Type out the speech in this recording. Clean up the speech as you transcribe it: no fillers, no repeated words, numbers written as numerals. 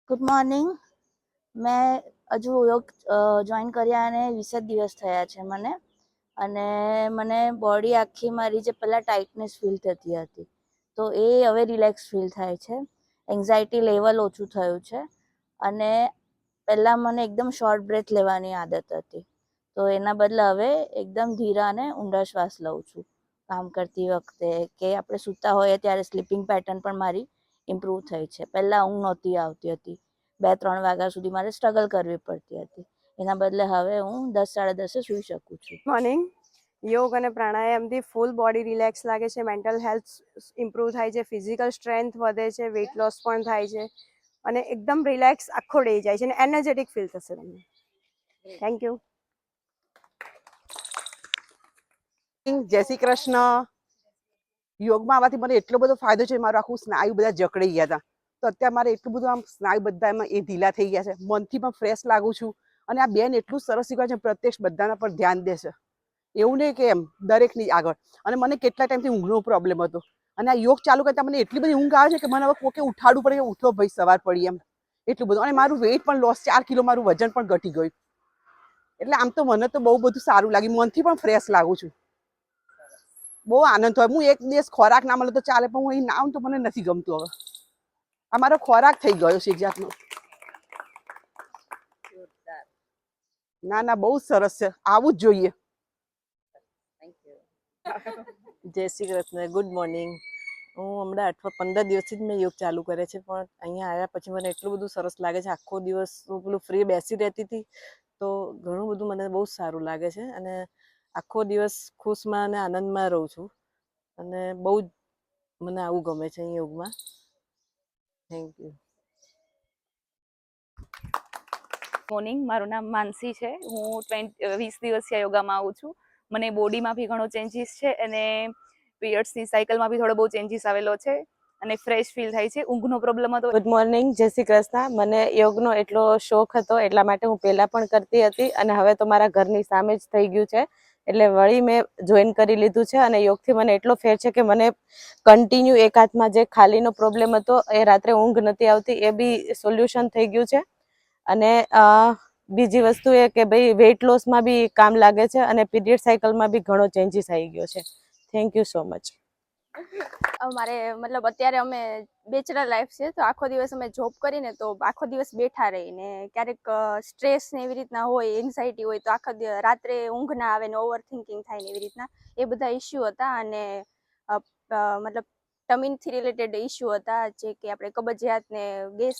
Good morning. મેં હજુ યોગ જોઈન કર્યા અને 20 જ દિવસ થયા છે મને. અને મને બોડી આખી મારી જે પહેલાં ટાઇટનેસ ફીલ થતી હતી તો એ હવે રિલેક્સ ફીલ થાય છે. એન્ઝાયટી લેવલ ઓછું થયું છે. અને પહેલાં મને એકદમ શોર્ટ બ્રેથ લેવાની આદત હતી, તો એના બદલે હવે એકદમ ધીરા અને ઊંડા શ્વાસ લઉં છું કામ કરતી વખતે, કે આપણે સૂતા હોઈએ ત્યારે સ્લીપિંગ પેટર્ન પણ મારી ઇમ્પ્રૂવ થઈ છે. પહેલાં ઊંઘ નહોતી આવતી હતી, 2-3 વાગ્યા સુધી મારે સ્ટ્રગલ કરવી પડતી હતી. એના બદલે હવે હું 10-10:30 સૂઈ શકું છું. મોર્નિંગ. યોગ અને પ્રાણાયામથી ફૂલ બોડી રિલેક્સ લાગે છે, મેન્ટલ હેલ્થ ઇમ્પ્રૂવ થાય છે, ફિઝિકલ સ્ટ્રેન્થ વધે છે, વેઇટ લોસ પણ થાય છે અને એકદમ રિલેક્સ આખો ડે જાય છે અને એનર્જેટિક ફીલ થશે તમને. Thank you. જય શ્રી કૃષ્ણ. યોગમાં આવવાથી મને એટલો બધો ફાયદો છે, મારું આખું સ્નાયુ બધા જકડાઈ ગયા હતા, તો અત્યારે મારે એટલું બધું આમ સ્નાયુ બધા એમાં એ ઢીલા થઈ ગયા છે, મનથી પણ ફ્રેશ લાગુ છું. અને આ બેન એટલું સરસ શીખવે છે, પ્રત્યક્ષ બધાના પર ધ્યાન દે છે, એવું નહીં કે એમ દરેકની આગળ. અને મને કેટલા ટાઈમથી ઊંઘનો પ્રોબ્લેમ હતો, અને આ યોગ ચાલુ કરતા મને એટલી બધી ઊંઘ આવે છે કે મને હવે કોકે ઉઠાડવું પડે કે ઉઠો ભાઈ સવાર પડી એમ, એટલું બધું. અને મારું વેઇટ પણ લોસ, 4 કિલો મારું વજન પણ ઘટી ગયું. એટલે આમ તો મને તો બહુ બધું સારું લાગ્યું, મનથી પણ ફ્રેશ લાગુ છું. બહુ આનંદ થયો. હું એક દિવસ ખોરાક ના મળે તો ચાલે, પણ હું અહીં ના આવું તો મને નથી ગમતું. હવે અમારો ખોરાક થઈ ગયો છે એક જાતનો. ના ના, બહુ સરસ છે, આવું જ જોઈએ. જય શ્રી કૃષ્ણ. Good morning. હું હમણાં 15 દિવસથી જ મેં યોગ ચાલુ કરે છે, પણ અહીંયા આવ્યા પછી મને એટલું બધું સરસ લાગે છે. આખો દિવસ હું પેલું ફ્રી બેસી રહેતી હતી, તો ઘણું બધું મને બહુ સારું લાગે છે અને આખો દિવસ ખુશમાં અને આનંદમાં રહું છું અને બહુ જ મને આવું ગમે છે અહીં યોગમાં. Thank you. મોર્નિંગ. મારું નામ માનસી છે. હું 20 દિવસથી યોગામાં આવું છું. મને બોડીમાં બી ઘણો ચેન્જીસ છે અને પીરિયડ્સની સાયકલમાં બી થોડો બહુ ચેન્જીસ આવેલો છે અને ફ્રેશ ફીલ થાય છે. ઊંઘનો પ્રોબ્લેમ હતો. Good morning. જય શ્રી કૃષ્ણ. મને યોગનો એટલો શોખ હતો, એટલા માટે હું પહેલા પણ કરતી હતી અને હવે તો મારા ઘરની સામે જ થઈ ગયું છે, એટલે વળી મેં જોઈન કરી લીધું છે. અને યોગથી મને એટલો ફેર છે કે મને કન્ટિન્યુ એક હાથમાં જે ખાલીનો પ્રોબ્લેમ હતો, એ રાત્રે ઊંઘ નથી આવતી, એ બી સોલ્યુશન થઈ ગયું છે. અને બીજી વસ્તુ એ કે ભાઈ વેઇટ લોસમાં બી કામ લાગે છે અને પીરિયડ સાયકલમાં બી ઘણો ચેન્જીસ આવી ગયો છે. Thank you so much. અમારે મતલબ અત્યારે અમે બેચલર લાઈફ છે, તો આખો દિવસ અમે જોબ કરીને તો આખો દિવસ બેઠા રહીને ક્યારેક સ્ટ્રેસ ને એવી રીતના હોય, એન્ઝાયટી હોય, તો આખા રાત્રે ઊંઘ ના આવે ને ઓવર થિંકિંગ થાય ને એવી રીતના એ બધા ઇસ્યુ હતા. અને મતલબ ટમીનથી રિલેટેડ ઇસ્યુ હતા, જે કે આપણે કબજિયાત ને ગેસ